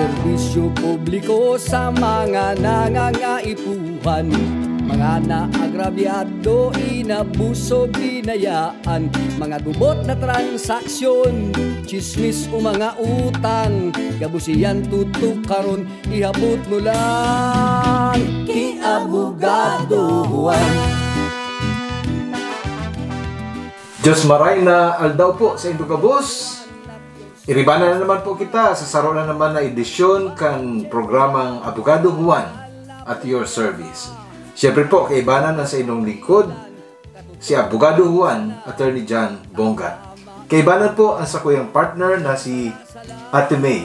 serbisyo publiko sa mga nangangaipuhan, mga naagrabyado, inabuso, binayaan, mga gubot na transaksyon, chismis o mga utang, gabusiyan tutok karon, ihabot mo lang kay Abogado Juan. Diyos maray na aldaw po sa inyong kabus. Iribana na naman po kita sa saro na naman na edisyon kan programang Abogado Juan at your service. Siyempre po, kaibanan na sa inyong likod si Abogado Juan, Attorney John Bongat. Kaibanan po ang sa kuyang partner na si Ate May.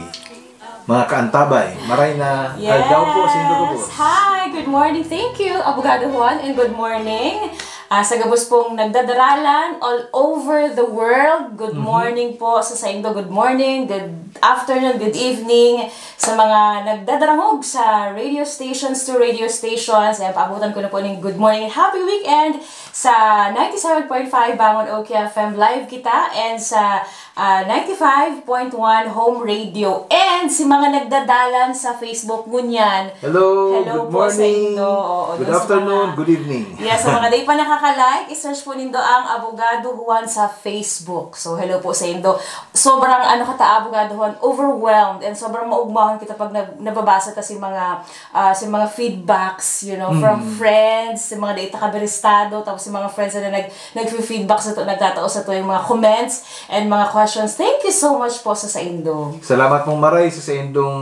Mga kaantabay, maray na aldaw po sa inyong kabus. Hi, good morning. Thank you, Abogado Juan, and good morning. Sa gabos pong nagdadaralan all over the world, good morning po sa indo, good morning, good afternoon, good evening sa mga nagdadarangog sa radio stations to radio stations. Paabutan ko na po ng good morning and happy weekend sa 97.5 Bangon OK FM live kita, and sa 95.1 home radio, and si mga nagdadalan sa Facebook ngunyan. Hello, good po morning, sa indo. good afternoon, good evening. Yes, sa mga day pa nakaka-like, i-search po nindo ang Abogado Juan sa Facebook. So, hello po sa indo. Sobrang Abogado Juan, overwhelmed, and sobrang maugmahan kita pag nababasa ta si mga feedbacks, you know, from friends, si mga data kaberistado, tapos si mga friends na nag-feedback sa to, nagtatao sa to yung mga comments and mga questions. Thank you so much po sa indo. Salamat mong maray sa indong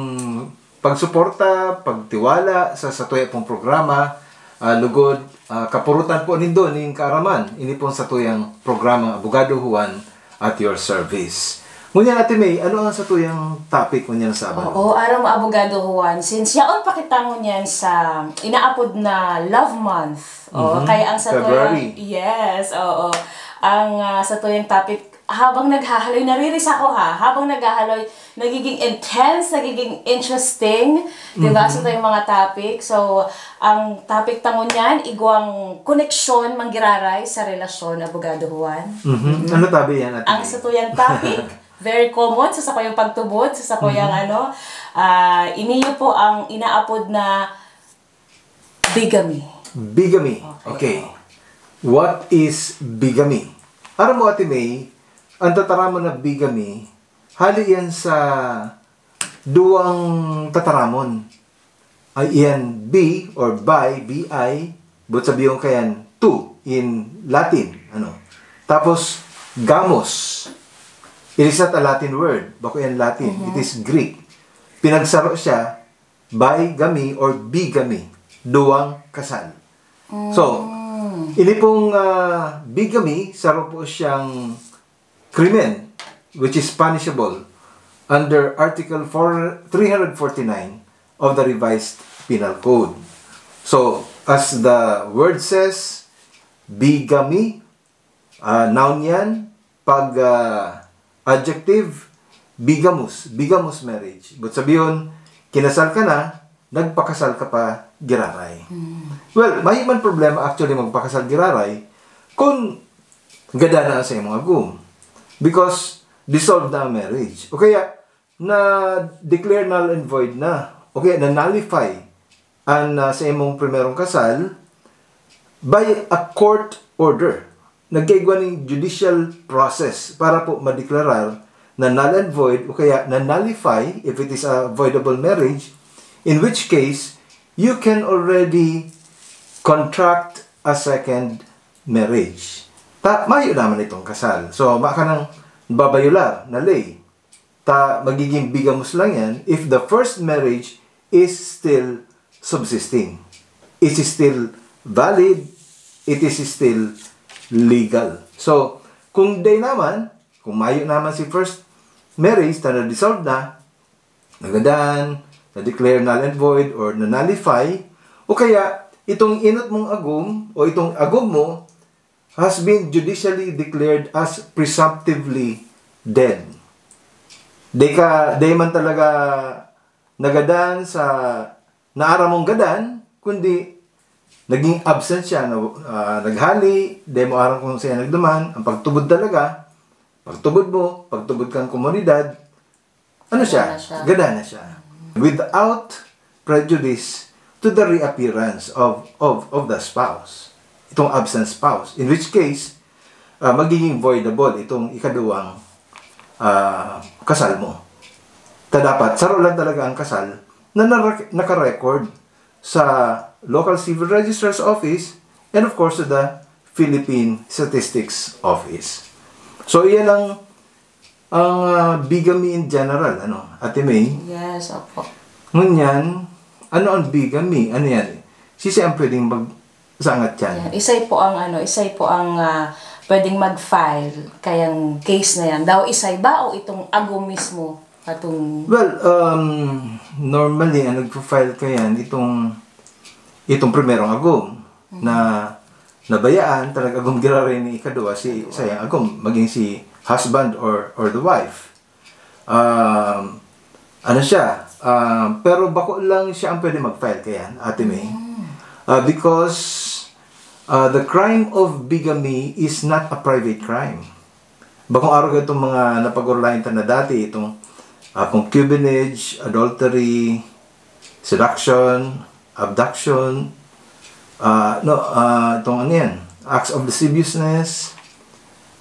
pagsuporta, pagtiwala sa tuya pong programa. Lugod, kapurutan po nindo ning kaaraman. Ini po sa tuyang programa Abogado Juan at your service. Ngunyan, Ate May, ano ang sa tuyang topic ngunyan sa abang? Oo, araw Abogado Juan. Since yaon pakita ngunyan sa inaapod na Love Month. Kaya ang sa February. Yes, oo. Ang sa tuyang topic, habang naghahaloy, naririsa ko habang naghahaloy, nagiging intense, nagiging interesting, diba? So, ito yung mga topic. So, ang topic tangon yan, igwang koneksyon, manggiraray sa relasyon, Abogado Juan. Ano tabi yan, Ate May? Ang sa tuyang topic, very common, sa sakuyang pagtubod, sa sakuyang iniyo po ang inaapod na bigamy. Bigamy. Okay. What is bigamy? Aram mo, Ate May, ang tataramon na bigamy, hali yan sa duwang tataramon. Ay yan B or by, B-I, but sabihin kayan to in Latin. Tapos, gamos. It is not a Latin word. Bako yan Latin. It is Greek. Pinagsaro siya by gami or bigamy. Duwang kasal. So, ini pong bigamy, saro po siyang krimen, which is punishable under Article 349 of the Revised Penal Code. So, as the word says, bigamy, noun yan, pag adjective, bigamous marriage. But sabihin, kinasal ka na, nagpakasal ka pa, giraray. Well, may man problema actually magpakasal giraray kung gada na sa imong agum. Because dissolved na ang marriage. O kaya, na-declare null and void na. O kaya, na-nullify ang sa imong primerong kasal by a court order. Nagkaigwa ng judicial process para po madeklarar na null and void o kaya na-nullify if it is a voidable marriage, in which case, you can already contract a second marriage. Mayo naman itong kasal. So, maka nang babayular na lay. Magiging bigamos lang yan if the first marriage is still subsisting. It is still valid. It is still legal. So, kung mayo naman si first marriage na na-dissolve na, nagadan, na-declare null and void, or na-nullify, o kaya, itong inot mong agum, o itong agum mo, has been judicially declared as presumptively dead. Di man talaga nagadan sa naaramong gadan, kundi naging absent siya, naghali, di mo aram kung siya nagduman, ang pagtubod talaga, pagtubod mo, pagtubod kang komunidad, ano siya? Gada na siya. without prejudice to the reappearance of the spouse. Itong absent spouse. In which case, magiging voidable itong ikaduwang kasal mo. Dapat, saro lang talaga ang kasal na nakarecord sa local civil registrar's office and of course to the Philippine Statistics Office. So, iyan ang bigamy in general, Ate May? Yes, opo. Ngunyan, ano ang bigamy? Ano yan? Sisi ang pwedeng magsangat yan. Yan. Isay po ang pwedeng mag-file kayang case na yan. Daw isay ba o itong agom mismo? Well, normally, ang nagpo-file ka yan, itong primerong agom na nabayaan, talagang agom gira rin ni ikaduwa, sayang agom, maging si husband or the wife. Pero bako lang siya ang pwede mag-file kaya, Ate May. Because the crime of bigamy is not a private crime. Bakong araw itong mga napag-urlayan na dati, itong concubinage, adultery, seduction, abduction, itong acts of lasciviousness,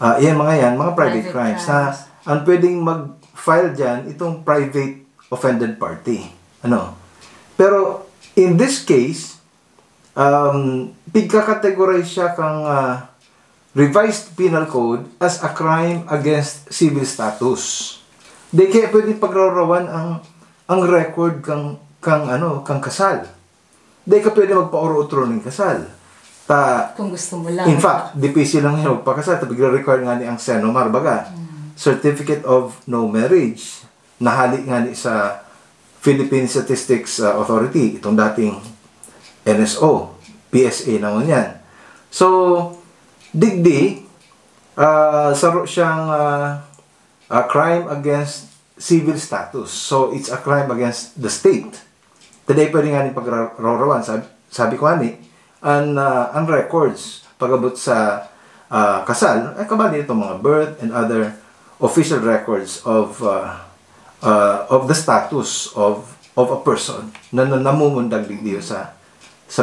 mga private crimes na ang pwedeng mag-file dyan, itong private offended party. Pero, in this case, pigkakategorize siya kang revised penal code as a crime against civil status. Di kaya pwede paglarawan ang record kang kasal. Di ka pwede magpa-oro-utro ng kasal. Kung gusto mo lang. In fact, dipisi lang yun magpakasal. Bigla-record nga ni ang Senomar, baga. Certificate of No Marriage. Nahali nga ni sa Philippine Statistics Authority. Itong dating NSO. PSA naman yan. So, digdi, saro siyang a crime against civil status. So, it's a crime against the state. Today, pwede nga ni paglarawan. Sabi ko nga ni, ang records pag-abot sa kasal, ay kabali itong mga birth and other official records of the status of a person na namumundag digdiyo sa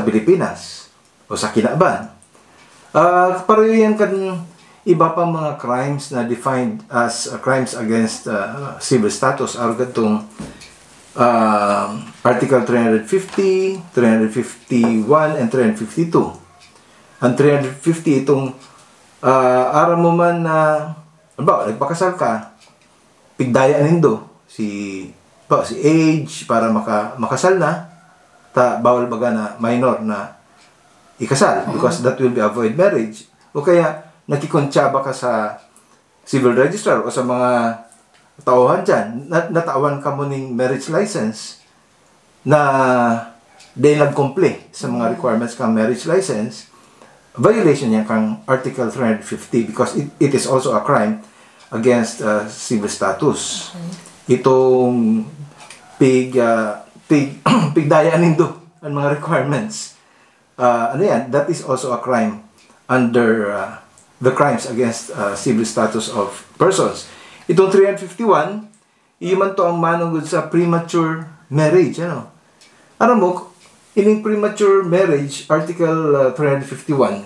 Pilipinas o sa Kinaban. Pareho yan kan iba pang mga crimes na defined as crimes against civil status. Arugad itong Article 350, 351, and 352. Ang 350, itong aram mo man na, nagpakasal ka, pigdaya nindo, si age, para makasal na, bawal baga na minor na ikasal, because that will be a void marriage. O kaya, nakikontsaba ka sa civil registrar o sa mga tauhan dyan, natawan ka mo ng marriage license na they nag-comply sa mga requirements kang marriage license, violation yan kang Article 350 because it is also a crime against civil status. Itong pigdayaan nindo ang mga requirements. That is also a crime under the crimes against civil status of persons. Itong 351, iman to ang manungod sa premature marriage. Alam mo, ining premature marriage, Article 351,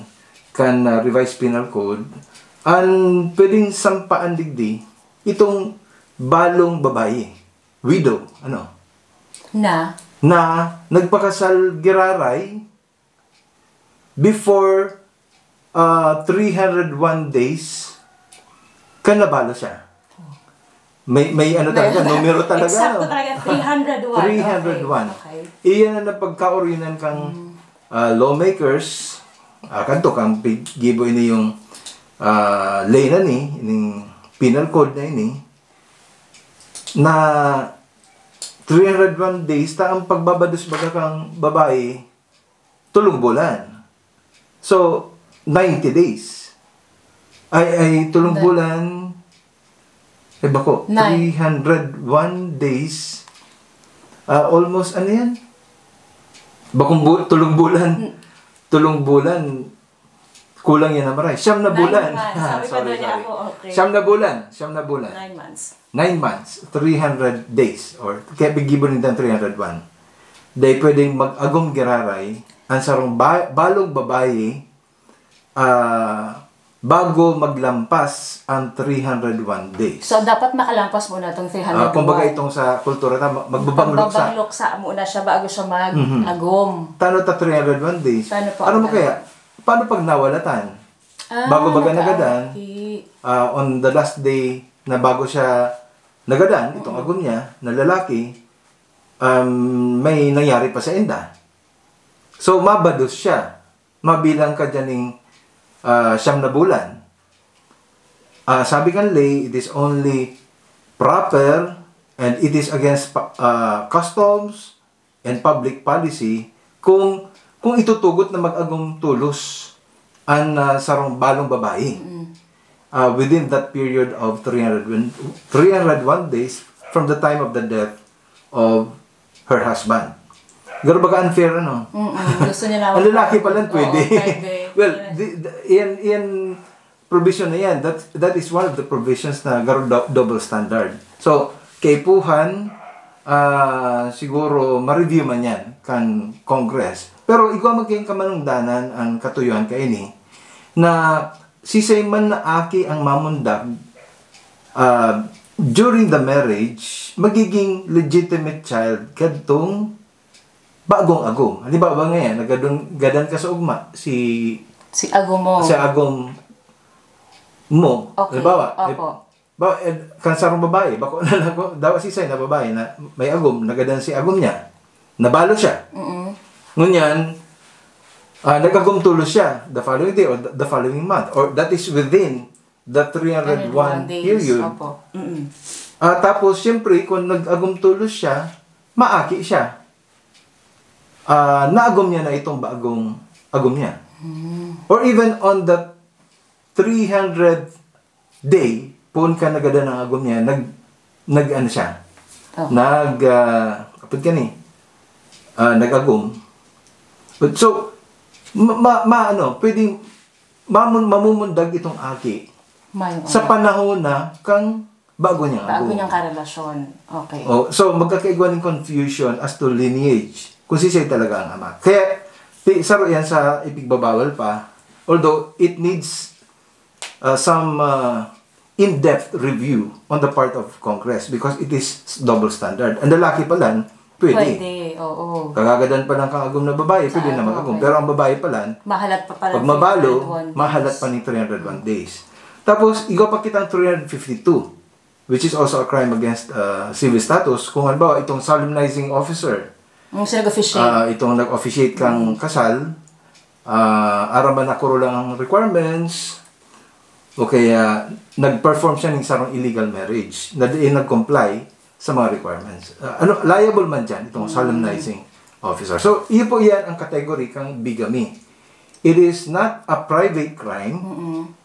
kan revised penal code, ang pwedeng sampaan digdi, itong balong babae, widow, na nagpakasal giraray before 301 days, kan nabalo siya. May talaga, numero talaga. Exacto talaga, 301. 301. Iyan na napagkaorinan kang lawmakers, kanto kang gibo ini yung lay na ni, ining penal code na ini, na 301 days ta ang pagbabados baga kang babae, 3 bulan. So, 90 days. Ay 3 bulan, bako, 301 days, almost, yan? Bakong 3 bulan, Kulang yan na maray. 9 na 9 bulan. months. Sabi pa doon niya ako, okay. 9 na bulan. 9 na bulan. 9 months. 9 months, 300 days, or kaya bigibon nito 301. Dahil pwedeng mag-agom giraray, ang sarong balong babae, bago maglampas ang 301 days. So, dapat makalampas muna itong 301. Kumbaga itong sa kultura, magbabangluksa. Magbabangluksa muna siya bago siya mag-agom. Tano ta 301 days? Paano po? Ano mo kaya? Paano pag nawalatan? Bago baga nagadan, on the last day na bago siya nagadan, itong agom niya, na lalaki, may nangyari pa sa enda. So, mabados siya. Mabilang ka dyaning 9 na bulan. Sabi kan lay, it is only proper and it is against customs and public policy kung itutugot na mag-agong tulos ang sarong balong babae within that period of 301 days from the time of the death of her husband. Garo baga unfair, ano? Gusto niya naman. Ang lalaki pa lang pwede. Pwede. Well, yan provision na yan. That is one of the provisions na garo double standard. So, kay Puhan, siguro ma-review man yan kan Congress. Pero igwa magkayang kamanungdanan ang katuyuan ka ini na sisay man na aki ang mamundag during the marriage, magiging legitimate child kadtong bagong agom. Halimbawa ngayon, gadan ka sa ugma, si agom mo. Si agom mo. Okay. Halimbawa, Opo. kan sarong babae, bako na lang ko, daw sisay na babae na may agom, nagadan si agom niya. Nabalo siya. Ngunyan, nagagom tulos siya the following day or the following month, or that is within the 301 period. Opo. Tapos, siyempre, kung nag-agom tulos siya, maaki siya. Naagom niya na itong bagong agom niya. Or even on the 300th day, pun ka nagada ng agom niya, nag-ano siya? Kapag ka ni, nag-agom. So, pwedeng mamumundag itong aki sa panahon na kang bago niyang agom. Bago niyang karelasyon. Okay. So, magkakaigwa ng confusion as to lineage. Kung sisay talaga ang ama. Kaya, saro yan sa ipigbabawal pa. Although, it needs some in-depth review on the part of Congress because it is double standard. Ang lalaki pa lang, pwede. Oo. Kagagadan pa lang kang agom na babae, pwede na mag-agom. Pero ang babae pa lang, mahalat pa pala. pag mabalo, mahalat pa ni 301 days. Tapos, igaw pa kitang 352, which is also a crime against civil status. Kung halimbawa, itong solemnizing officer, itong nag-officiate kang kasal, araman na kuro lang ang requirements, o kaya nag-perform siya ng sarong illegal marriage, na nag-comply sa mga requirements. Liable man dyan, itong solemnizing officer. So, iyo po yan ang category kang bigamy. It is not a private crime,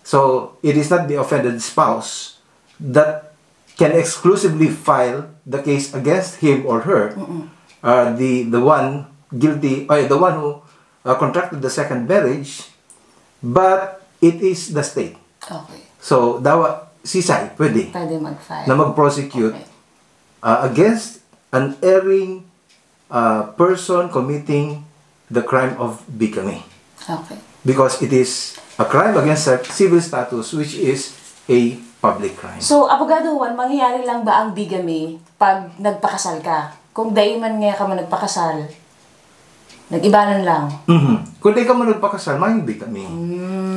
so it is not the offended spouse that can exclusively file the case against him or her. The one guilty, or the one who contracted the second marriage, but it is the state. Okay. So, sisay, pwede mag-file na mag-prosecute against an erring person committing the crime of bigamy. Okay. Because it is a crime against civil status, which is a public crime. So, Abogado Juan, mangyayari lang ba ang bigamy pag nagpakasal ka? Kung daiman nga ka man nagpakasal, nag-ibanan lang. Kung di ka man nagpakasal, may bigamy.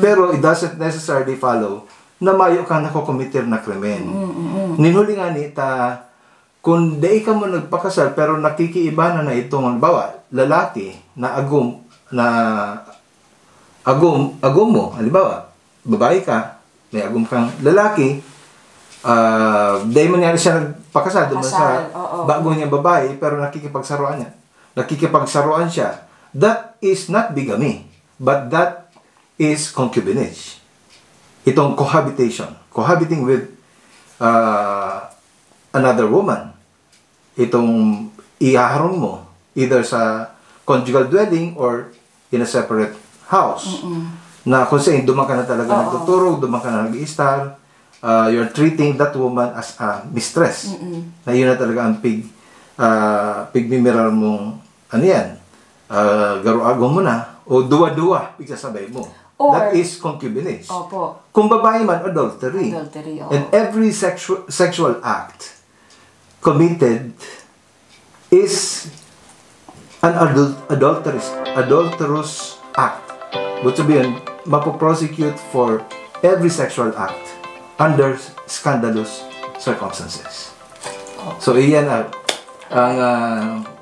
Pero it doesn't necessarily follow na mayo ka nakokomitir na krimen. Ninhuli nga ni kung di ka man nagpakasal pero nakikiibanan na itong halimbawa, lalaki na agom mo, halimbawa, babae ka, may agom kang lalaki, dahil mangyari siya nagpakasal doon sa bago niya babae, pero nakikipagsaruan siya. That is not bigamy, but that is concubinage. Itong cohabiting with another woman. Itong ihaharong mo, either sa conjugal dwelling or in a separate house. Na kung saan duman ka na talaga nagtuturo, duman ka na nag-i-star, you're treating that woman as a mistress. Na yun na talaga ang pigmimirar mong, ano yan, garo-agong mo na, o duwa-duwa, pigsasabay mo. Or, that is concubinage. Opo. Kung babae man, adultery. Adultery, oo. And every sexual act committed is an adulterous act. But sabihin, mapoprosecute for every sexual act under scandalous circumstances. So, iyan ang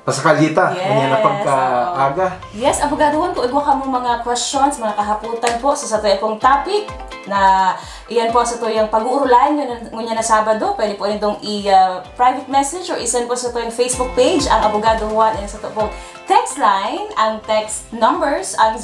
pasakalita. Iyan ang pagkaaga. Yes, abogaduhan ko, igwa ka mo mga questions, mga kahaputan po sa satoy pong topic na iyan po sa tuyang pag-uurulayan ngunya na Sabado. Pwede po nitong i-private message or isend po sa tuyang Facebook page ang Abogado Juan and sa pong text line. Ang text numbers ang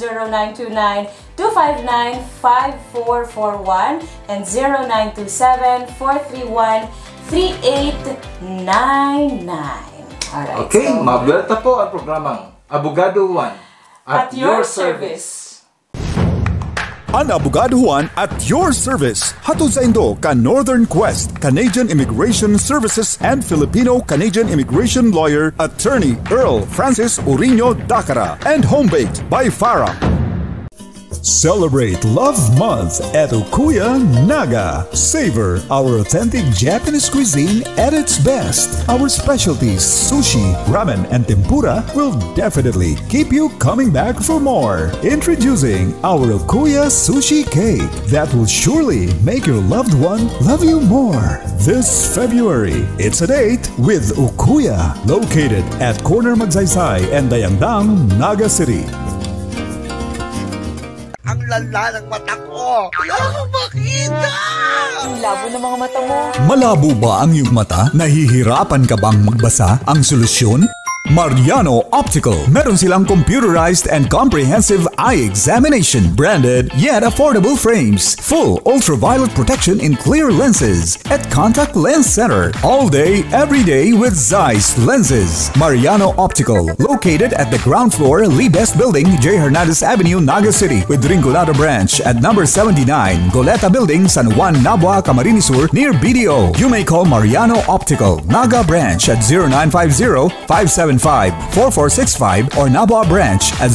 0929-259-5441 and 0927-431-3899. Alright, Okay, so, mabuelta po ang programang Abogado Juan at your service. Ang Abogado Juan at your service. Hatod sa Indo ka Northern Quest, Canadian Immigration Services and Filipino-Canadian Immigration Lawyer, Attorney Earl Francis Urino Dacara, and home-baked by Farah. Celebrate Love Month at Okuya Naga. Savor our authentic Japanese cuisine at its best. Our specialties, sushi, ramen, and tempura will definitely keep you coming back for more. Introducing our Okuya Sushi Cake that will surely make your loved one love you more. This February, it's a date with Okuya, located at Corner Magsaysay and Dayandang, Naga City. Ang lala ng mata ko! Wala akong makita! ang labo ng mga mata mo. Malabo ba ang iyong mata? Nahihirapan ka bang magbasa? Ang solusyon? Mariano Optical. Meron silang computerized and comprehensive eye examination, branded yet affordable frames, full ultraviolet protection in clear lenses, at contact lens center, all day, every day with Zeiss lenses. Mariano Optical, located at the ground floor, Libes Building, J. Hernandez Avenue, Naga City, with Rinconado Branch at number 79, Goleta Building, San Juan, Nabua, Camarines Sur, near BDO. You may call Mariano Optical, Naga Branch at 0950-575-4465 or Nabua Branch at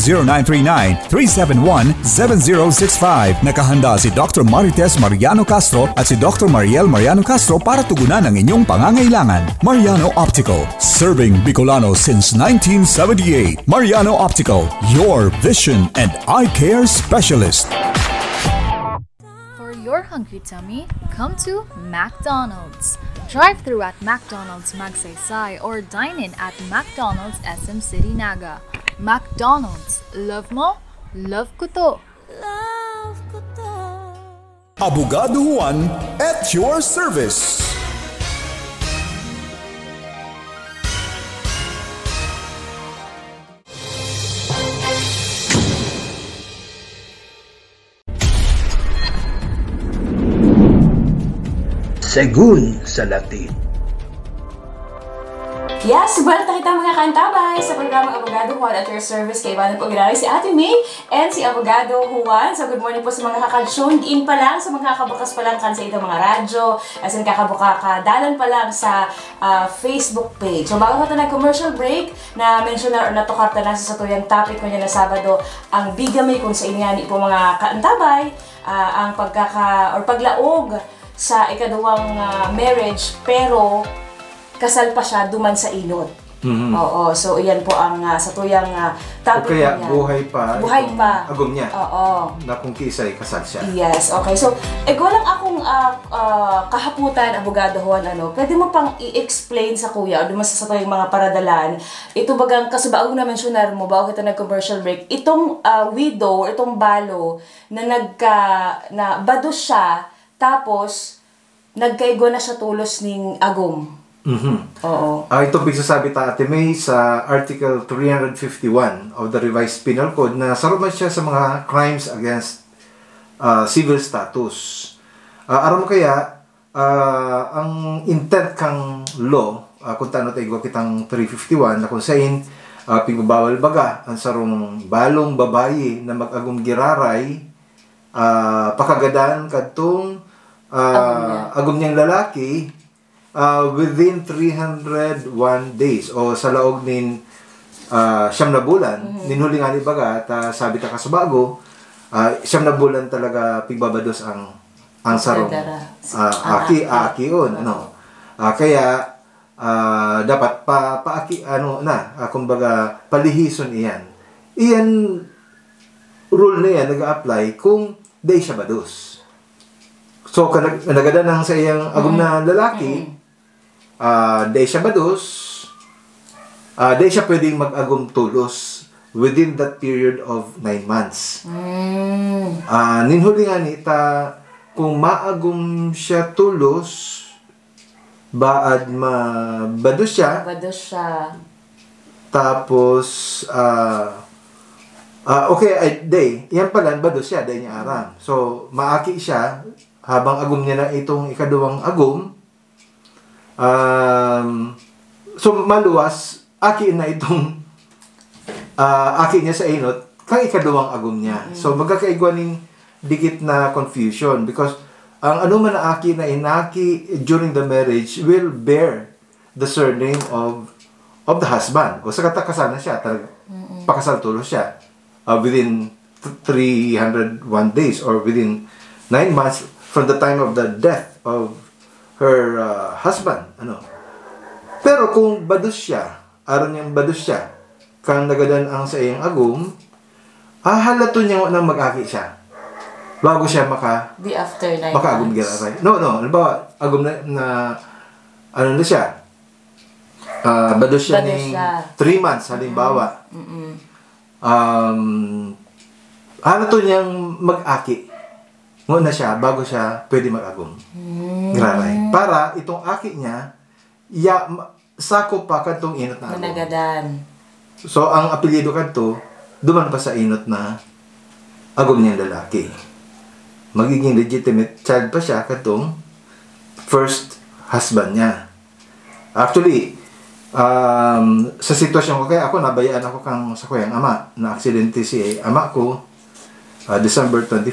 0939-371-7065. Nakahanda si Dr. Marites Mariano Castro at si Dr. Mariel Mariano Castro para tugunan ang inyong pangangailangan. Mariano Optical, serving Bicolano since 1978. Mariano Optical, your vision and eye care specialist. For your hungry tummy, come to McDonald's. Drive-thru at McDonald's Magsaysay or dine-in at McDonald's SM City Naga. McDonald's, love mo, love ko to. Love ko to. Abogado Juan at your service. Segun sa Latin. Yes, welta kita mga kantabay sa programang Abogado Juan at your service. Kay Ivan po ginari si Ate May and si Abogado Juan. So good morning po sa mga kaka-tuned in pa lang, sa mga kakabukas pa lang kan sa itong mga radyo, as in kadalan pa lang sa Facebook page. So bago ko nag-commercial break, na mention na or natukarta na sa tuyang topic ko niya na Sabado, ang bigamy kung sa inyani po mga kantabay, ang paglaog sa ikaduwang marriage pero kasal pa siya duman sa inot. Oo, so iyan po ang sa tuyang topic o kaya niya. buhay pa agom niya. Oo. Na kung kisay kasal siya. Yes, okay. So, walang akong kahaputan, Abogado Juan, pwede mo pang i-explain sa kuya o duman sa tuyang mga paradalan, ito bagang kasubaong na mentionar mo, bago kita nag-commercial break, itong widow, itong balo, na na bado siya, tapos, nagkaigo na siya tulos ning agom. Oo. Ito pagsasabi ta Ate May sa Article 351 of the Revised Penal Code na saruman siya sa mga crimes against civil status. Aram mo kaya, ang intent kang law, kung tano tayo kitang 351, na kung sayin, pigbabawal baga, ang sarong balong babae na mag-agom giraray, pakagadan kadtong agom niyang lalaki within 301 days o sa laog nin 9 na bulan ninhuli nga ni baga ta sabi ta kasubago 9 na bulan talaga pigbabados ang sarong akion ano kaya dapat paaki kumbaga palihison iyan rule na yan nag-a-apply kung day siya bados. So nagada nang sa iyang agom na lalaki day siya bados, day siya pwedeng mag-agom tulos within that period of 9 months. Ninhuli nga nita kung maagom siya tulos baad bados siya tapos okay, day. Yan pala, bados siya, day niya aram. So, maaki siya, habang agom niya na itong ikaduwang agom. So, maluwas, aki na itong aki niya sa inot, kang ikaduwang agom niya. So, magkakaigwaning dikit na confusion because ang man na aki na inaki during the marriage will bear the surname of the husband. O sa katakasal na siya, pakasal tulos siya. Within 301 days or within 9 months from the time of the death of her husband. Pero kung bados siya, aron niyang bados siya, kang nagadan ang sa iyang agom, halato niya nang mag-aki siya. Bago siya Di after 9 months. Maka-agom giraray. No. Halimbawa, agom na na siya? Bados siya ng 3 months, halimbawa. Halato niyang mag-aki muna siya bago siya pwede mag-agom. Giraray. Para itong aki niya, sakop pa kadtong inot na agom. Managadan. So, ang apelyido kadto, duman pa sa inot na agom niyang lalaki. Magiging legitimate child pa siya kadtong first husband niya. Actually, sa sitwasyon ko kaya ako nabayaan ako kang sa kuyang ama na aksidente si ama ko December 24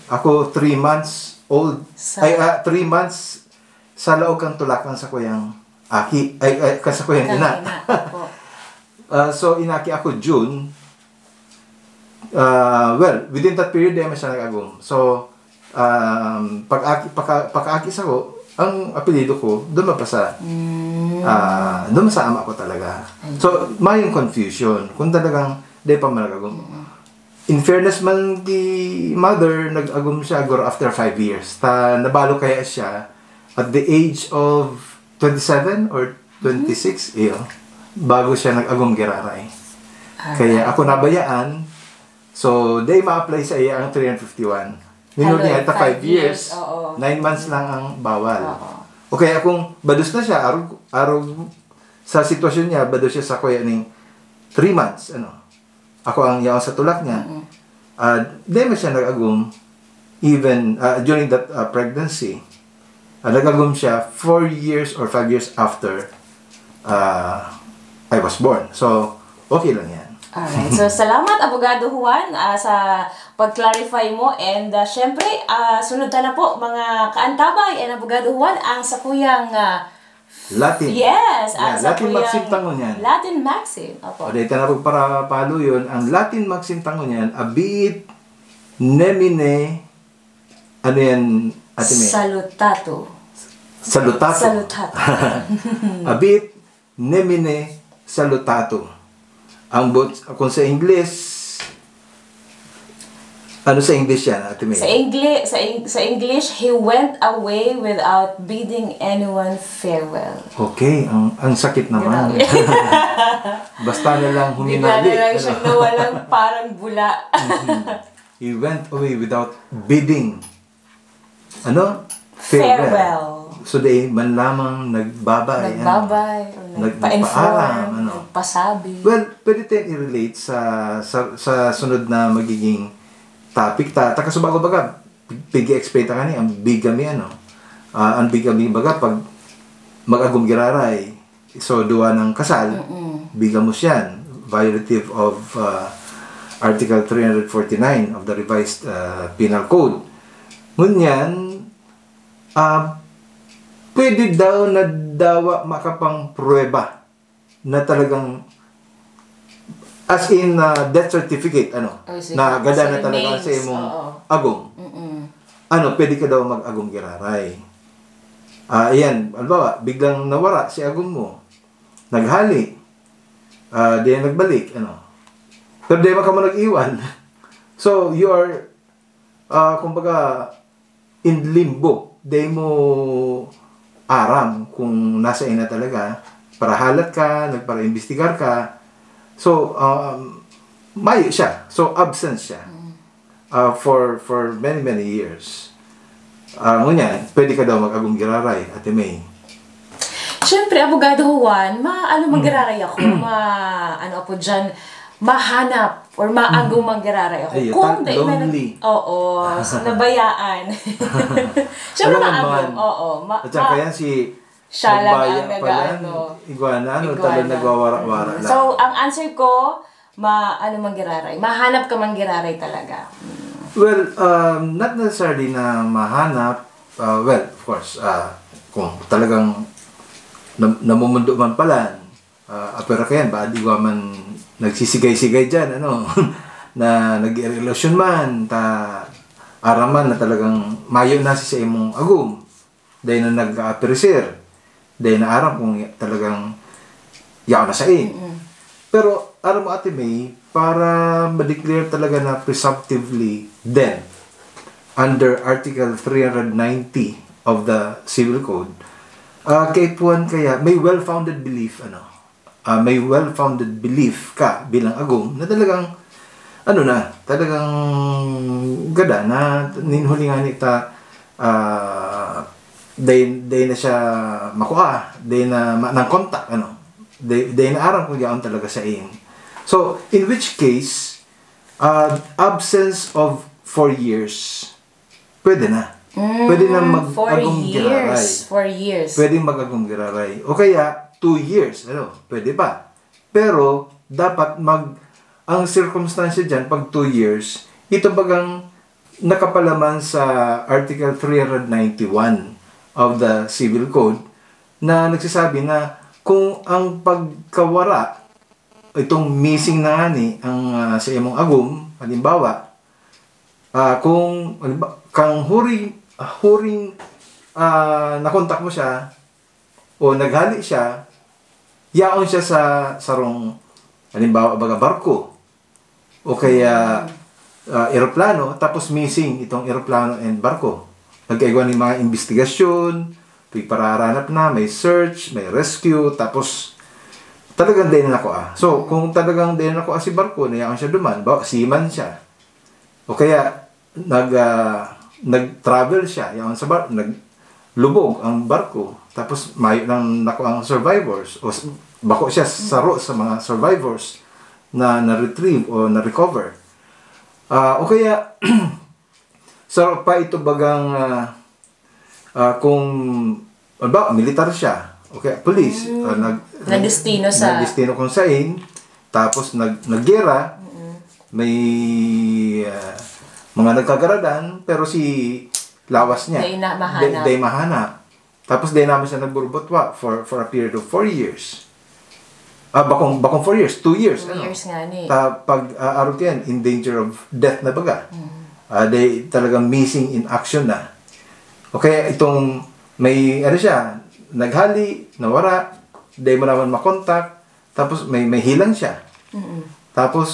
ako 3 months old 3 months sa laog kang tulakan sa kuyang aki sa kuyang ina. So inaki ako June within that period ay siya nag-agom. So pag-aki sa ko ang apelyido ko doon pa sa doon sa ama ko talaga. So may confusion kung talagang di pa managagom. In fairness man the mother nag-agom siya after 5 years. Nabalo kaya siya at the age of 27 or 26 bago siya nag-agom giraray. Kaya ako nabayaan. So they ma-apply sa iya ang 351. Minuli niya ata 5 years. 9 months lang ang bawal. Okay, akong bados na siya, arog sa sitwasyon niya, bados siya sa kuya ning 3 months. Ako ang yaw sa tulak niya. Di mo siya nag-agum even during that pregnancy. Nag-agum siya 4 years or 5 years after I was born. So, okay lang yan. Alright. So, salamat, Abogado Juan, sa pag-clarify mo. And, syempre, sunod na po, mga kaantabay, and Abogado Juan, ang sakuyang Latin. Yes. Latin Maxim tangon yan. Latin Maxim. Opo. O, dito na po para palo yun. Ang Latin Maxim tangon yan, abit nemine, ano yan, Ate May? Salutato. Abit nemine salutato. Ang kung sa English, ano sa English yan, Ate May? Sa English, he went away without bidding anyone farewell. Okay, ang sakit naman. Basta na lang huminali. Bigla na lang siyang nawalang parang bula. He went away without bidding. Farewell. So, they man lamang nagbabay. Nagpa-inform, nagpasabi. Well, pwede tayong i-relate sa sunod na magiging topic. Takasubago baga, pigi-explain ta kani, ang bigamy, ang bigamy baga, pag mag-agum giraray, so duwa ng kasal, bigamos yan, violative of Article 349 of the revised Penal Code. Ngunyan, pwede daw na dawa makapang prueba na talagang as in death certificate na gada na talaga sa imong agong. Pwede ka daw mag-agong giraray. Ayan, albawa, biglang nawara si agong mo. Naghali. Di nagbalik, Pero di ka mo nag-iwan. So, you are, kumbaga, in limbo. Di mo aram kung nasa ina talaga. Para halat ka, nagpara-investigar ka. So, mayo siya. So, absent siya. For many years. Ngunyan, pwede ka daw mag-agong giraray, Ate May. Siyempre, Abogado Juan, mag-giraray ako. Po dyan, mahanap or maagong mag-giraray ako. Kung lonely. Oo, nabayaan. Siyempre, maagong. Oo. At saka yan si siya lang ang iguana, talagang nagwawara-wara lang. So, ang answer ko, mag-giraray. Mahanap ka mag-giraray talaga. Well, not necessarily na mahanap. Well, of course, kung talagang namumundo man pala, pero kaya, baadi ko man nagsisigay-sigay dyan, na nag-relasyon man, araman na talagang mayo na sa imong agum, dahil na nag-aperisir, dahil na aram kung talagang yaw na sa Pero, aram mo Ate May, para ma-declare talaga na presumptively dead under Article 390 of the Civil Code, kay Puan kaya may well-founded belief, may well-founded belief ka bilang agum na talagang talagang gada na ninhulingan ita day na siya makuha, day na nang kontak, day na aram kung yaon talaga sa So, in which case, absence of 4 years, pwede na. Pwede na mag-agong giraray. 4 years. Pwede mag-agong giraray. O kaya, 2 years. Pwede pa. Pero, dapat ang circumstance dyan, pag 2 years, ito bagang nakapalaman sa Article 391 of the Civil Code na nagsasabi na kung ang pagkawara, itong missing na sa imong agum, halimbawa, kung kang huring nakontak mo siya o naghali siya, yaon siya sa sarong halimbawa barko o kaya eroplano, tapos missing itong eroplano and barko. Nagkaiwan ng mga investigasyon, pararanap na, may search, may rescue, tapos talagang din na ako So, kung talagang din ako si barko, nayaon siya duman, seaman siya. O kaya, nag-travel siya, yaon sa barko, naglubog ang barko, tapos may nang nako ang survivors, o bako siya saro sa mga survivors na na-retrieve o na-recover. O kaya, saro pa ito bagang, kung, militar siya, okay, police, nagdestino kung saan, tapos naggera, may mga nagkagaradan, pero si lawas niya, day mahanap. Tapos day namin siya nagburbotwa for a period of 4 years. Bakong 4 years, 2 years. 2 years nga ni. Pag araw yan, in danger of death na baga. Day talagang missing in action na. Okay, itong may, siya, naghali, nawara, day mo naman makontak, tapos may hilang siya. Tapos,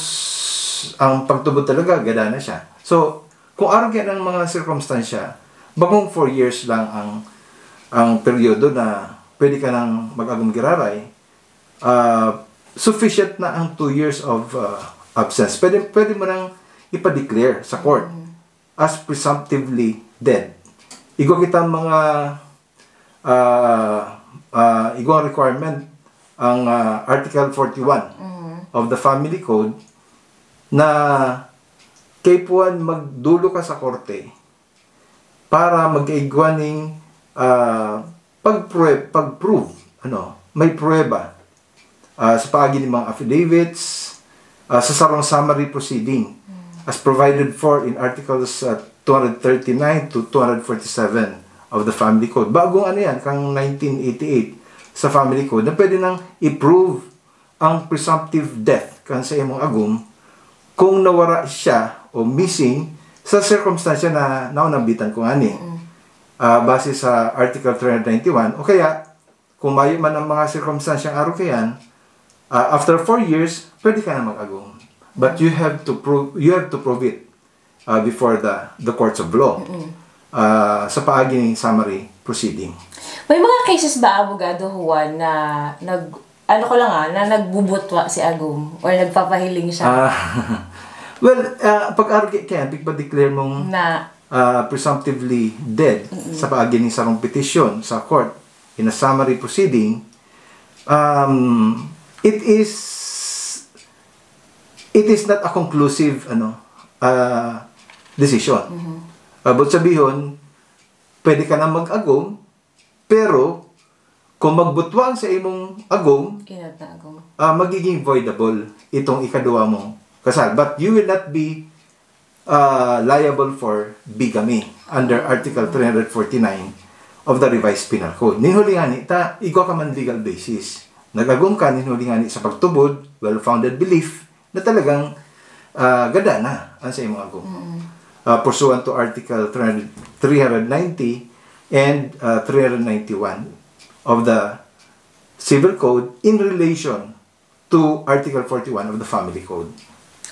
ang pagtubod talaga, gada na siya. So, kung araw yan ang mga circumstansya, bagong 4 years lang ang peryodo na pwede ka nang mag-agong giraray, sufficient na ang 2 years of absence. Pwede mo nang ipa-declare sa court as presumptively dead. Igo kita mga igong requirement ang Article 41 of the Family Code na kay Puan magdulo ka sa korte para magkaigwaning pag-prove, may prueba sa paagi ng mga affidavits, sa sarong summary proceeding as provided for in Articles 239 to 247 of the Family Code. Bagong ano yan, kang 1988 sa Family Code, na pwede nang i-prove ang presumptive death kan sa imong agum kung nawara siya o missing sa circumstansya na naunambitan ko ani. Base sa Article 391, o kaya kung mayo man ang mga circumstansyang araw kayan, after 4 years, pwede ka na mag-agum. But you have to prove it before the courts of law sa paagi ng summary proceeding. May mga cases ba, Abogado Juan, na na nagbubutwa si agum or nagpapahiling siya? Well, pag-argue kaya, pag-declare mong Na presumptively dead sa paagi ng sarong petition sa court in a summary proceeding, it is not a conclusive decision. But sabihon, pwede ka na mag-agom, pero kung magbutwang sa imong agom, magiging voidable itong ikaduwa mong kasal. But you will not be liable for bigamy under Article 349 of the Revised Penal Code. Ninhulingani, igwa ka man legal basis. Nag-agum ka, ninhulingani sa pagtubod, well-founded belief, na talagang gada na ang sa imong agum. Pursuant to Article 390 and 391 of the Civil Code in relation to Article 41 of the Family Code.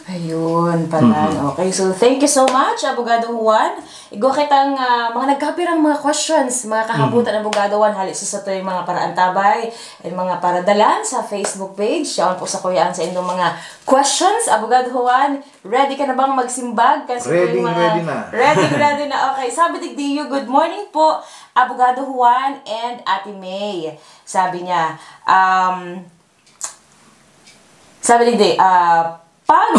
Ayun pala. Okay, so thank you so much, Abogado Juan. Igo kitang mga nagkapirang mga questions, mga kahabutan, Abogado Juan, halis sa ito yung mga paraantabay at mga paradalan sa Facebook page. Siya po sa kuyaan sa inyong mga questions. Abogado Juan, ready ka na bang magsimbag? Kasi Ready na. Ready na. Okay, sabi digdiyo, good morning po, Abogado Juan and Ate May. Sabi niya, sabi digdi, pag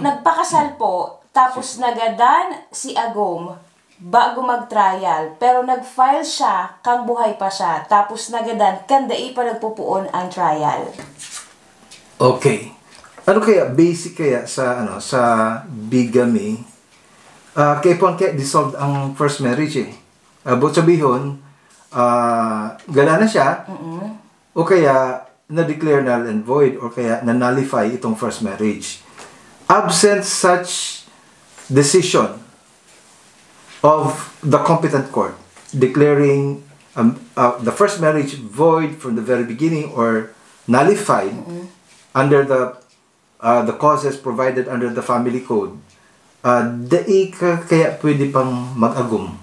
nagpakasal po, tapos nagadan si agom bago mag-trial, pero nag-file siya kang buhay pa siya, tapos nagadan, kandai pa nagpupuon ang trial. Okay. Ano kaya, basic kaya sa bigamy, kaya dissolved ang first marriage But sabihon, gala na siya, o kaya na-declare null and void or kaya na-nullify itong first marriage. Absent such decision of the competent court declaring the first marriage void from the very beginning or nullified under the causes provided under the Family Code, kaya pwede pang mag-agum,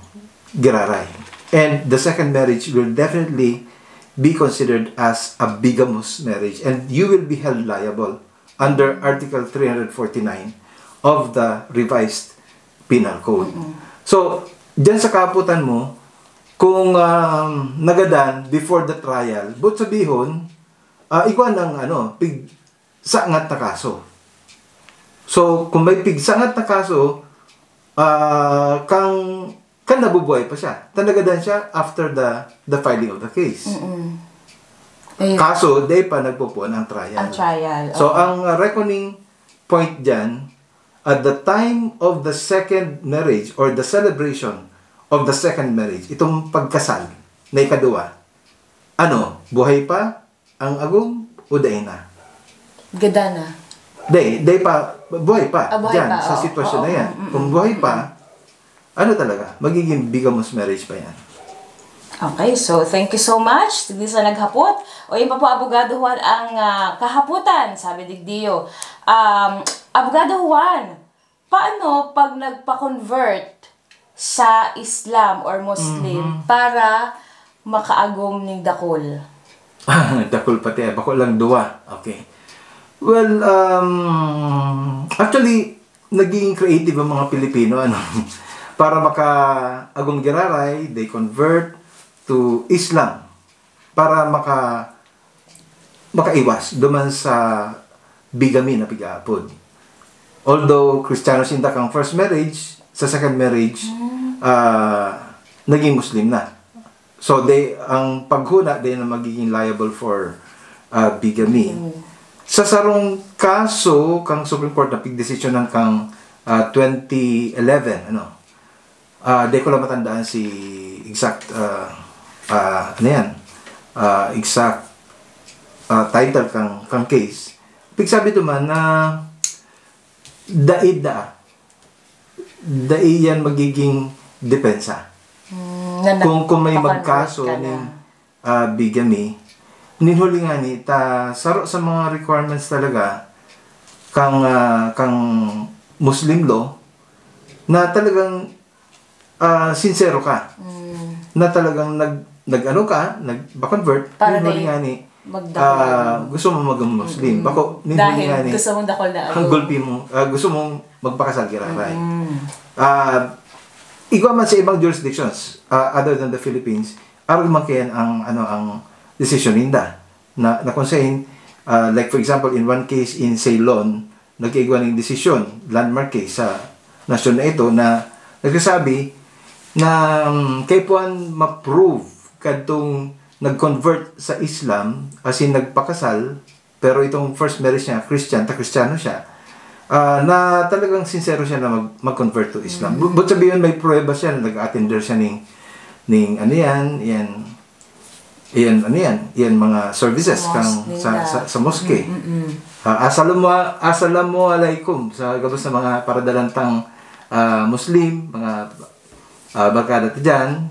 giraray. And the second marriage will definitely be considered as a bigamous marriage, and you will be held liable under Article 349 of the Revised Penal Code. So, dyan sa kaputan mo, kung nagadan before the trial, but sabihon, igwan ng pigsangat na kaso. So, kung may pigsangat na kaso, kang nabubuhay pa siya. Tanagadan siya after the filing of the case. Kaso, day pa nagpupuan ang trial. Ang trial. So, ang reckoning point dyan, at the time of the second marriage or the celebration of the second marriage, itong pagkasal na ikaduwa, buhay pa ang agum o day na? Gada na. Day pa, buhay pa. Buhay dyan, pa, sa sitwasyon na yan. Kung buhay pa, talaga, magiging bigamous marriage pa yan. Okay, so thank you so much. Digdi sa naghapot. O yun pa po, Abogado Juan, ang kahaputan, sabi digdiyo. Abogado Juan, paano pag nagpa-convert sa Islam or Muslim para makaagom ng dakol? Dakol pati, bako lang duwa. Okay. Well, actually, naging creative ang mga Pilipino, para maka-agom giraray, they convert to Islam para makaiwas duman sa bigamy na pigapod. Although Kristiyano sinta kang first marriage, sa second marriage naging Muslim na. So ang paghuna din na magiging liable for bigamy. sa sarong kaso kang Supreme Court na pigdesisyonan kang 2011 di ko lang matandaan si exact exact title kang case. Sabi naman na daid yan magiging depensa. Kung may magkaso ng bigamy, ninhuli nga ni saro sa mga requirements talaga kang Muslim law na talagang sincero ka. Na talagang nag-convert, ninhuli nga ni gusto mo mag-Muslim. Bako ninhuli nga ni gusto mong dakol na ang gulpi mo, gusto mong magpakasal kiraray. Igwa man sa ibang jurisdictions other than the Philippines, aron man kayan ang decision ninda na kung saan like for example in one case in Ceylon, nagkaigwa ng decision, landmark case sa nasyon na ito na nagsasabi na kay puan ma-prove kadtong nag-convert sa Islam as in nagpakasal pero itong first marriage niya Kristiyano siya, na talagang sincero siya na mag-convert to Islam. But sabihin may prueba siya na nag-attender siya ning mga services sa mosque. Assalamu alaikum sa gabos sa mga paradalantang Muslim, mga barkada dyan,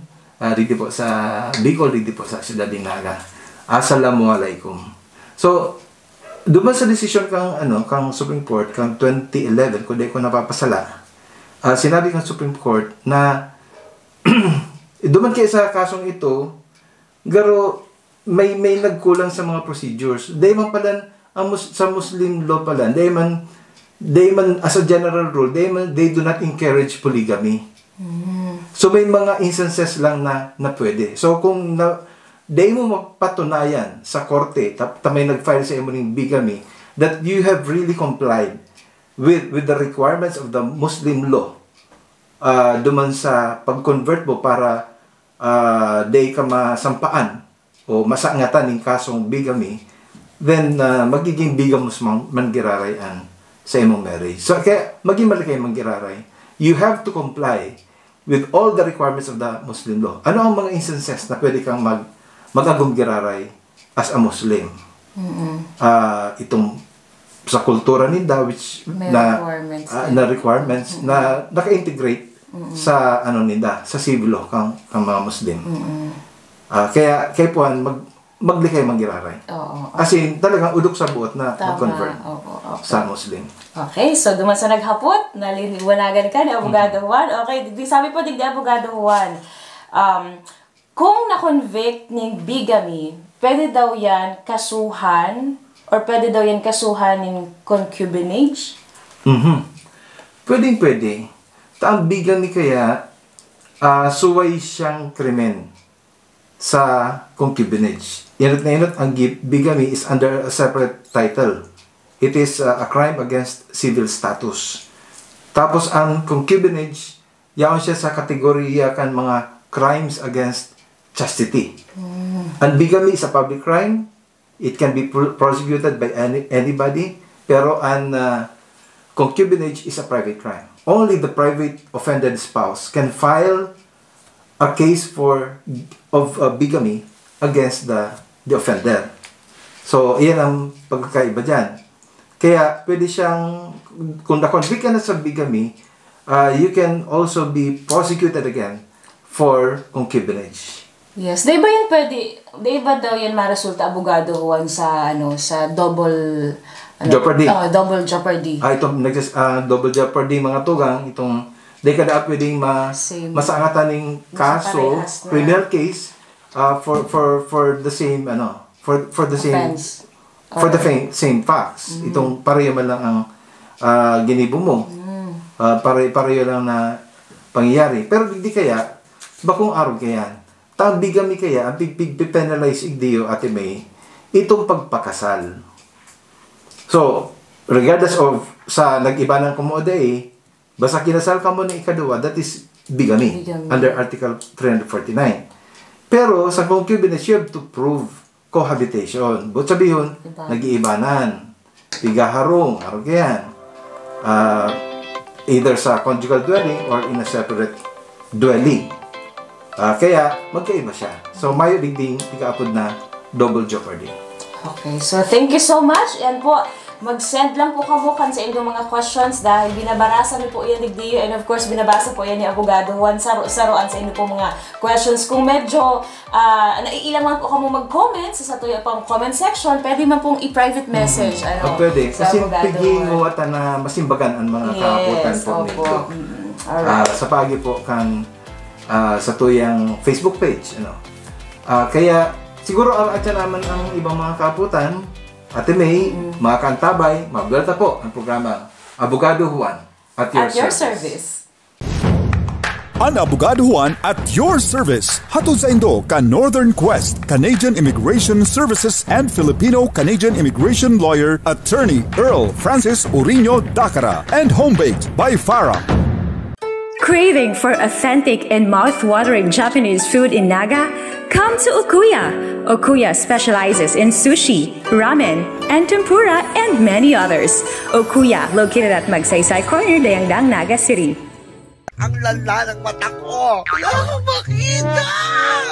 dito po sa Bicol, dito po sa Ciudad de Naga. Assalamu alaikum. So, duman sa desisyon kang Supreme Court kang 2011, kung di ko napapasala, sinabi kang Supreme Court na duman kayo sa kasong ito, garo may nagkulang sa mga procedures. Dahil man pala sa Muslim law pala, dahil man as a general rule, they do not encourage polygamy. So may mga instances lang na pwede. So kung dahil mo mapatunayan sa korte, may nag-file sa imo ng bigamy, that you have really complied with the requirements of the Muslim law, duman sa pag-convert mo para day ka masampaan o masangatan ng kasong bigamy, then magiging bigamos manggirarayan sa imong marriage. So kaya maging malaki manggiraray, you have to comply with all the requirements of the Muslim law. Ano ang mga instances na pwede kang mag-agumgiraray as a Muslim? Itong sa kultura ninda which na requirements na naka-integrate sa ninda sa civil law kang mga Muslim. Kaya puan maglikay manggiraray. As in talagang udok sa buot na mag-convert sa Muslim. Okay, so duman sa naghapot, naliliwanagan ka ni Abogado Juan. Okay, sabi po digdi Abogado Juan, kung na-convict ng bigamy, pwede daw yan kasuhan or pwede daw yan kasuhan ng concubinage? Pwede. Ang bigamy kaya, suway siyang krimen sa concubinage. Inot ang bigamy is under a separate title. It is a crime against civil status. Tapos ang concubinage, yaon siya sa kategorya kan mga crimes against chastity. And bigamy is a public crime. It can be prosecuted by anybody. Pero ang concubinage is a private crime. Only the private offended spouse can file a case of bigamy against the offender. So, iyan ang pagkakaiba dyan. Kaya, pwede siyang, kung na-convict ka na sa bigamy, you can also be prosecuted again for concubinage. Yes. Di ba daw yan marasulta Abogado Juan sa double jeopardy. Double jeopardy. Double jeopardy mga tugang, itong di ka dapat pwedeng masangatan ng kaso, criminal case, for the same offense. For the same facts. Itong pareho man lang ang ginibo mo. Pareho lang na pangyayari. Pero di kaya, bakong araw kaya, ang bigamy kaya, ang penalize igdiyo ate May, itong pagpakasal. So, regardless of sa nag-iba ng kumoday, basta kinasal ka mo ng ikaduwa, that is bigamy. Under Article 349. Pero sa concubinage, you have to prove cohabitation. But sabihin, nag-iibanan. pigaharong, yan. Either sa conjugal dwelling or in a separate dwelling. Kaya magkaiba siya. So mayo digding pigaapod na double jeopardy. Okay, so thank you so much. Yan po, mag-send lang po kabukan sa inyong mga questions dahil binabasa niyo po yan ni Dio, and of course binabasa po yan ni Abogado Juan saruan sa inyong po mga questions. Kung medyo naiilangan po kamo mag-comment sa tuyo pang comment section, pwede man pong i-private message pwede. sa Kasi Abogado piging Juan. mo na masimbagan ang mga kaabutan po nito. Alright. Sa pagi po kang sa tuyang Facebook page. Kaya siguro ang atya naman ang ibang mga kaabutan, Ate May, mga kantabay, mabelta po ang programa Abogado Juan at your service. Ang Abogado Juan at your service. Hatod sa Indo ka Northern Quest, Canadian Immigration Services and Filipino-Canadian Immigration Lawyer, Attorney Earl Francis Uriño Dacara, and home-baked by Farah. Craving for authentic and mouth-watering Japanese food in Naga? Come to Okuya. Okuya specializes in sushi, ramen, and tempura, and many others. Okuya, located at Magsaysay Corner, Dayangdang, Naga City. Ang lala ng mata ko! Wala akong makita!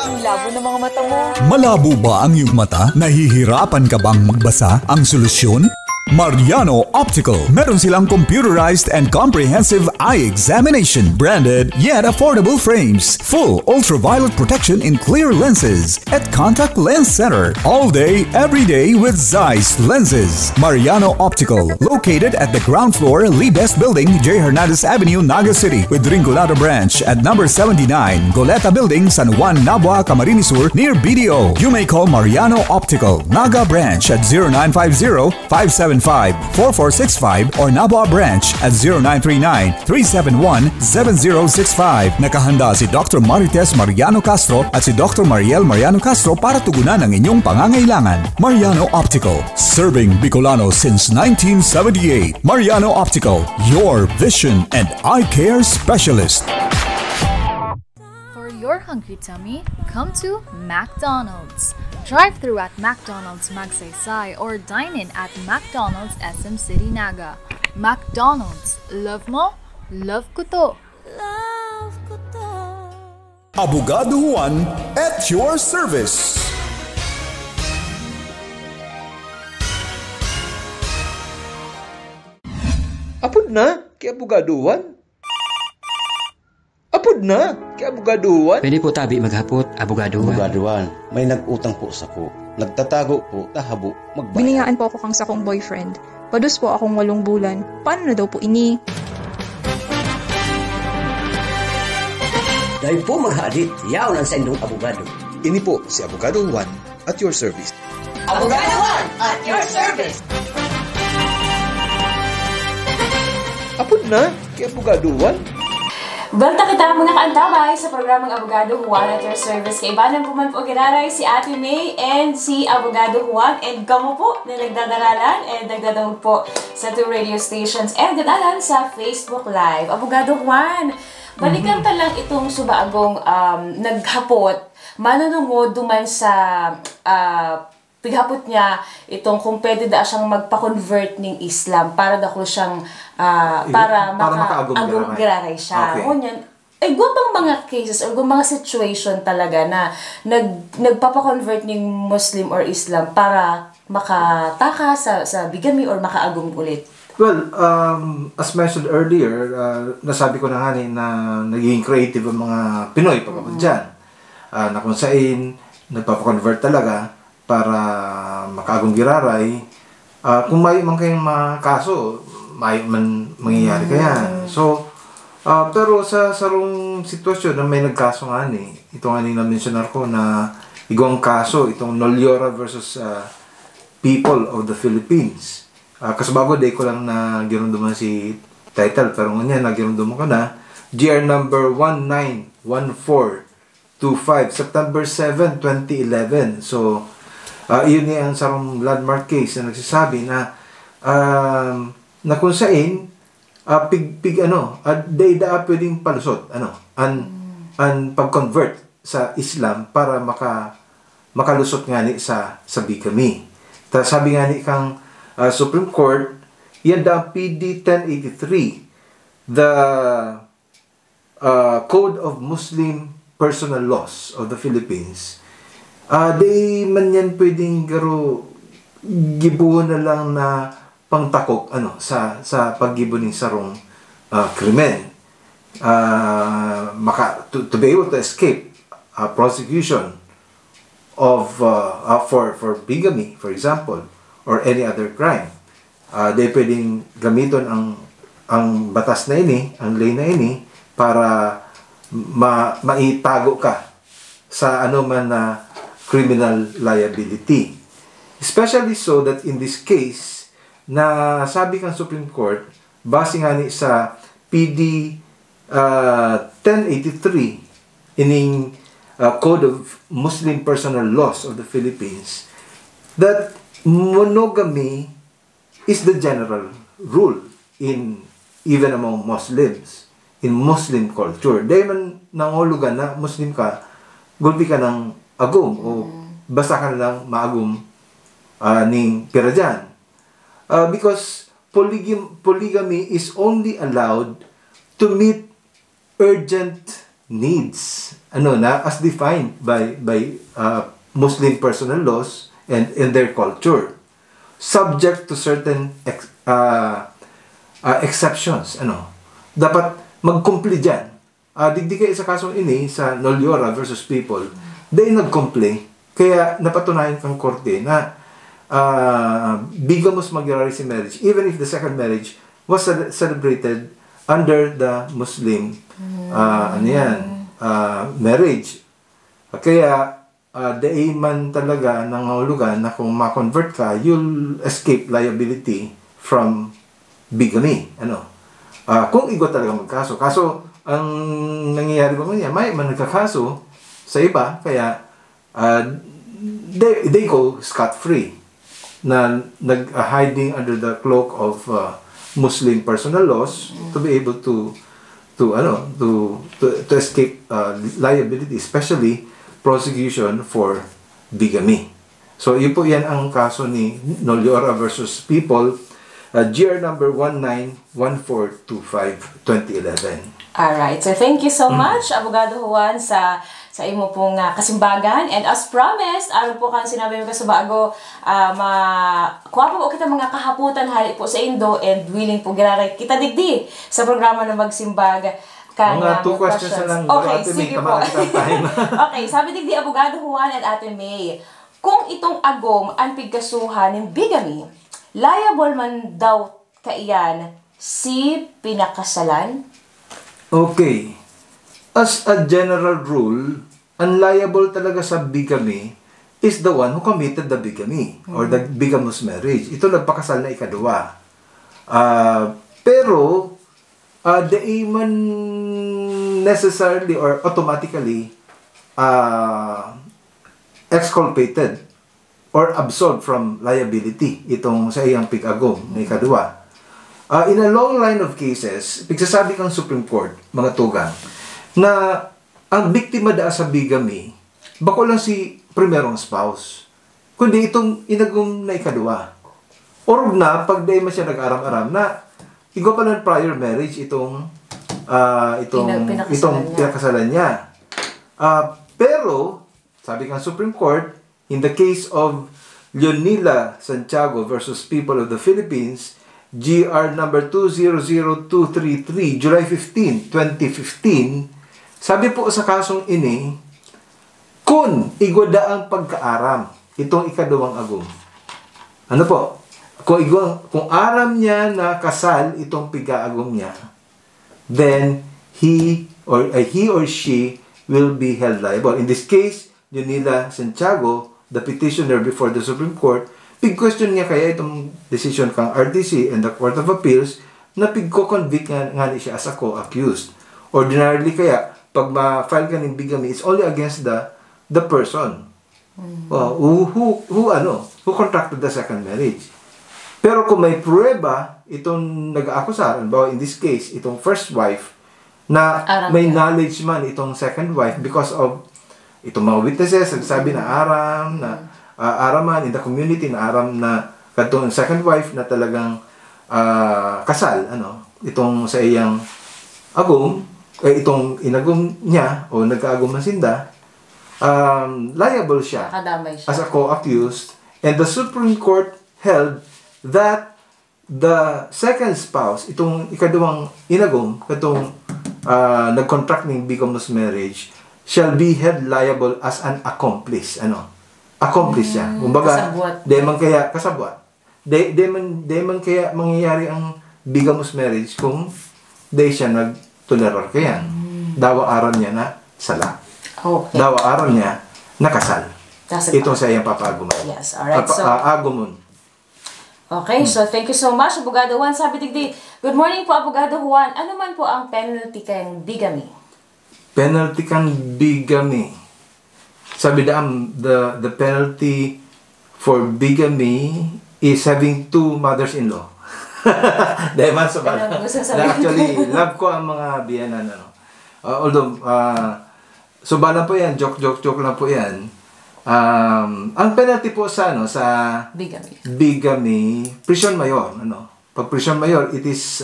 Ang labo ng mga mata mo. Malabo ba ang iyong mata? Nahihirapan ka bang magbasa? Ang solusyon? Mariano Optical. Meron silang computerized and comprehensive eye examination, branded yet affordable frames, full ultraviolet protection in clear lenses, at contact lens center, all day, every day with Zeiss lenses. Mariano Optical, located at the ground floor, Libes Building, J. Hernandez Avenue, Naga City, with Ringolado Branch at number 79, Goleta Building, San Juan, Nabua, Camarines Sur, near BDO. You may call Mariano Optical, Naga Branch at 0950-575-4465 or Nabua Branch at 0939-371-7065. Nakahanda si Dr. Marites Mariano Castro at si Dr. Mariel Mariano Castro para tugunan ang inyong pangangailangan. Mariano Optical, serving Bicolano since 1978. Mariano Optical, your vision and eye care specialist. For your hungry tummy, come to McDonald's. Drive through at McDonald's Magsaysay or dine in at McDonald's SM City Naga. McDonald's, love mo, love ko to. Love ko to. Abogado Juan at your service. Apod na, kay Abogaduhan. Apod na, kay Abogaduhan. Pwede po tabi maghapot, Abogado Juan. Abogaduhan, may nag-utang po sa ko. Nagtatago po, tahabo, magbayad. Biningaan po ako kang sakong boyfriend. Padus po akong 8 bulan. Paano na daw po ini? Dahil po maghadit, yaw ng sendong abogado. Ini po si Abogado Juan at your service. Abogado Juan at your service. Apod na, kay Abogaduhan. Balta kita mga kaantabay sa programang Abogado Juan at your service. Kaibanan po man po ginaray si Ate May and si Abogado Juan and kamo po na nagdadaralan and nagdadamog po sa 2 radio stations and dadalan sa Facebook Live. Abogado Juan, balikan ta lang itong subaagong naghapot, manunungod duman sa pighapot niya itong kung pwede da siyang magpa-convert ng Islam para dako siyang para maka-agong-graray siya. Okay. Ngunyan, ay gumang mga cases or gumang mga situation talaga na nagpapa-convert ng Muslim or Islam para makataka sa bigami or makaagong ulit. Well, as mentioned earlier, nasabi ko na nga na naging creative ang mga Pinoy pagkapag dyan. Na kung saan nagpapa-convert talaga para makaagong giraray. Kung may man kayong mga kaso, may man mangyayari kaya. So, pero sa sarong sitwasyon na may nagkaso nga ito nga na-mentionar ko na igong kaso, itong Nolyora versus People of the Philippines. Kasi bago day ko lang na ginunduman si title, pero ngayon na ginunduman ko na, GR number 191425, September 7, 2011. So, yun ang sarong landmark case na nagsasabi na na kung saan day pwedeng palusot an pag-convert sa Islam para makalusot nga sa bigami. Sabi nga ni kang Supreme Court, yan ang PD 1083, the Code of Muslim Personal Laws of the Philippines. Di man yan pwedeng gibuon na lang na pangtakop sa paggibo ng sarong krimen. To be able to escape prosecution of for bigamy, for example, or any other crime. Di pwedeng gamiton ang batas na ini, ang lay na ini, para maitago ka sa anuman na criminal liability. Especially so that in this case, na sabi kang Supreme Court, base nga ni sa PD 1083 ining Code of Muslim Personal Laws of the Philippines, that monogamy is the general rule even among Muslims, in Muslim culture. Dahil man nangulugan na Muslim ka, gulpi ka ng agum o basta ka na lang maagum ning pira dyan. Because polygamy is only allowed to meet urgent needs, as defined by Muslim personal laws and in their culture, subject to certain exceptions. Dapat mag-comply dyan. Digdi kayo sa kasong ini, sa Nolyora versus People, they nag-comply, kaya napatunayan kang korte na bigamous magyari si marriage, even if the second marriage was celebrated under the Muslim marriage. Kaya man talaga nangahulugan na kung ma-convert ka, you'll escape liability from bigamy. Kung igo talaga magkaso. Kaso, ang nangyayari ba niya, may nagkakaso sa iba, kaya they go scot-free na hiding under the cloak of Muslim personal laws to be able to escape liability, especially prosecution for bigamy. So, yun po yan ang kaso ni Nolyora versus People, GR number 191425, 2011. Alright, so thank you so much, Abogado Juan, sa imo pong kasimbagan. And as promised, aron po kan sinabi mo sa bago, kuha po kita mga kahaputan hali po sa Indo and willing po giraray kita digdi sa programa na magsimbag. Mga 2 questions na lang. Okay, sige po. Okay, sabi digdi Abogado Juan and Ate May, kung itong agom ang pigkasuhan ng bigamy, liable man daw kaiyan si pinakasalan? Okay. As a general rule, unliable talaga sa bigamy is the one who committed the bigamy or the bigamous marriage. Ito nagpakasal na ikadua. Pero, they man necessarily or automatically exculpated or absolved from liability itong sa iyang pig-agom na ikadua. In a long line of cases, pigsasabi kang Supreme Court, mga tugang, na ang biktima da sa bigamy, bako lang si primerong spouse, kundi itong inagom na ikadua. Or na, pag day man siya nag-aram-aram na, igo pa ng prior marriage itong pinakasalan niya. Pero, sabi kang Supreme Court, in the case of Leonila Santiago versus People of the Philippines, GR number 200233, July 15, 2015, sabi po sa kasong ini, kung igwada ang pagkaaram, itong ikaduwang agum. Ano po? Kung aram niya na kasal itong pigaagum niya, then he or she will be held liable. In this case, Leonila Santiago, the petitioner before the Supreme Court, pig-question niya kaya itong decision kang RTC and the Court of Appeals na pig-convict nga siya as a co-accused. Ordinarily kaya, pag ma-file ka ng bigamy, it's only against the person who contracted the second marriage. Pero kung may prueba, itong nag-aakusa, in this case, itong first wife, na may knowledge man itong second wife because of itong mga witnesses, nagsabi na araman in the community, na aram na Katong second wife na talagang kasal, itong sa iyang agum, itong inagum niya o nagkaagum man sinda, liable siya as a co-accused, and the Supreme Court held that the second spouse, itong ikadawang inagum, katong nag-contract ng bigamous marriage, shall be held liable as an accomplice. Accomplice siya. Kumbaga, di man kaya kasabwat. Di man kaya mangyayari ang bigamous marriage kung di siya nagtolerar kayan. Dawa-aran niya na sala. Okay. Dawa-aran niya na kasal. Ito sa iyang papaguman. Yes, alright. Agumon. Okay, so thank you so much, Abogado Juan. Sabi digdi, good morning po, Abogado Juan. Ano man po ang penalty kayang bigamy? Penalty kang bigamy. Sabi the penalty for bigamy is having 2 mothers-in-law. Dahil man sa actually, love ko ang mga biyanan. Although, subalan po yan, joke lang po yan. Ang penalty po sa bigamy, prison mayor. Pag prison mayor, it is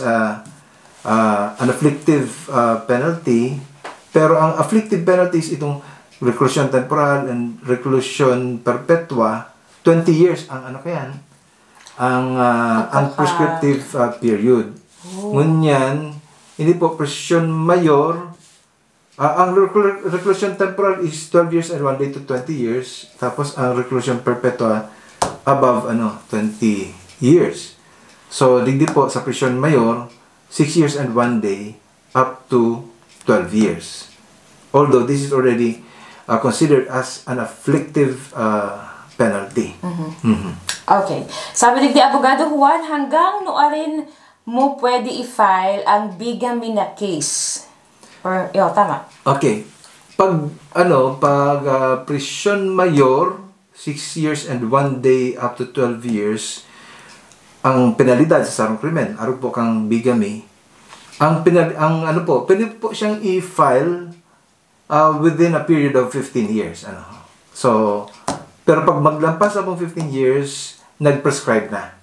an afflictive penalty. Pero ang afflictive penalties, itong reclusion temporal and reclusion perpetua, 20 years ang ang prescriptive period. Ngunyan, hindi po prison mayor. Ang reclusion temporal is 12 years and 1 day to 20 years. Tapos ang reclusion perpetua above 20 years. So digdi po sa prison mayor 6 years and 1 day up to 12 years. Although this is already considered as an afflictive penalty. Okay. Sabi digdi, Abogado Juan, hanggang noarin mo pwede i-file ang bigamy na case? Or, tama. Okay. Pag prison mayor, 6 years and 1 day up to 12 years, ang penalidad sa sarong krimen, araw po kang bigamy, pwede po siyang i-file within a period of 15 years. So, pero pag maglampas ang 15 years, nag-prescribe na.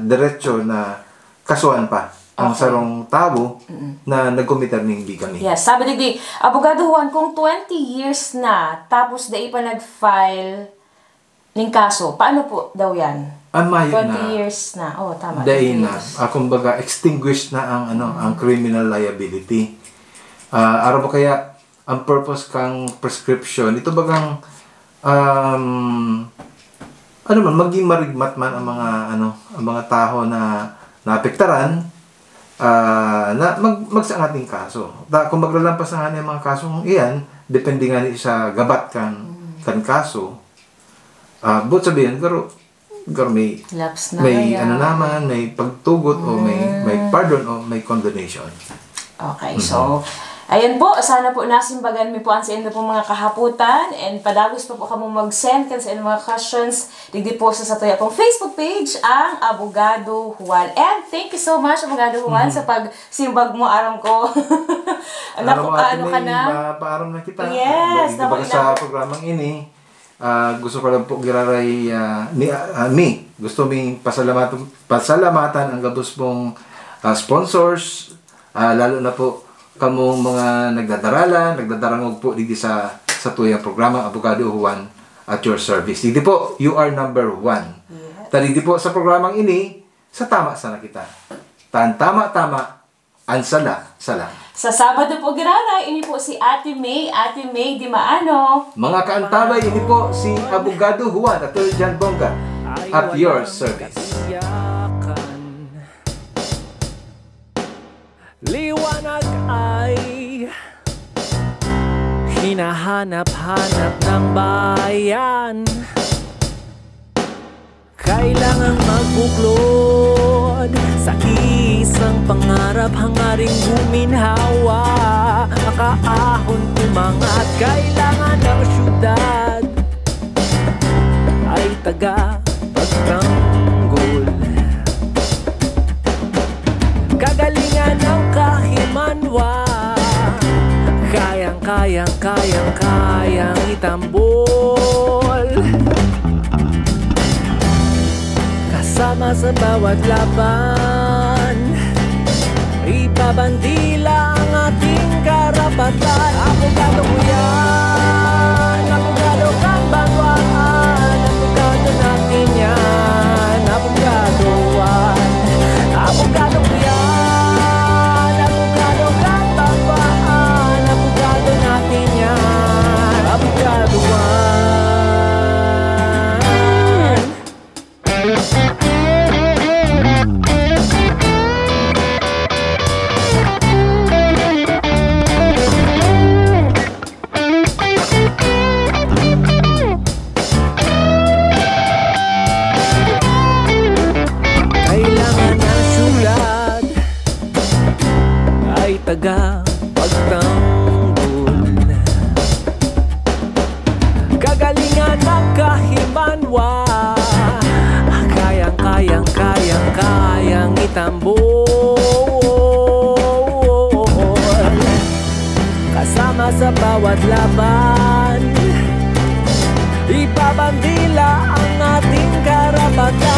Diretso na kasuhan pa ang sarong tao na nag-committer ng bigamy. Yes, sabi digdi, Abogado Juan, kung 20 years na, tapos dahil pa nag-file ng kaso, paano po daw yan? 20 years na. Tama. Dahil na, kumbaga, extinguished na ang criminal liability. Araw ba kaya, ang purpose kang prescription, ito bagang, maging marigmat man ang mga tao na naapektaran, na magsaangat ng kaso. Kung maglalampas na nga ng mga kasong iyan, depende nga sa gabat kan kaso, but sabihin, pero may may pagtugot o may pardon o may condonation. Okay, so ayan po, sana po nasimbagan mi po ang sa inyo po mga kahaputan, and padagos pa po kamo mag-send kan sa inyo mga questions digdi po sa satuya pong Facebook page ang Abogado Juan. And thank you so much, Abogado Juan, sa pagsimbag mo aram ko. Ano ka na? Paaram na kita. Yes, sa programang ini, gusto ko lang po giraray gusto ming pasalamatan ang gabos pong sponsors, lalo na po kamong mga nagdadarangog po digdi sa tuyang programa Abogado Juan at your service. Digdi po, you are number 1. Yeah. Digdi po sa programang ini, sa tama sana kita. Tama, ansala. Sa Sabado po girara, ini po si Ate May Di Maano. Mga kaantabay, ini po si Abogado Juan at Jan Bongga at your service. Liwanag ay hinahanap-hanap ng bayan. Kailangang magbuklod sa isang pangarap, hangaring guminhawa, makaahon umangat. Kailangan ng syudad ay taga-pagtanggol. Kagalingan ng kahimanwa, kayang itambol. kasama sa bawat laban. Ibabandila ang ating karapatan. Abogado ko yan, abogado kang banwaan, abogado natin yan, abogadoan. Abogado ko yan, abogado kang banwaan, abogado natin yan, abogadoan. Tagapagtanggol, kagalingan ng kahimanwa, kayang itambol, kasama sa bawat laban. Ibabandila ang ating karapatan.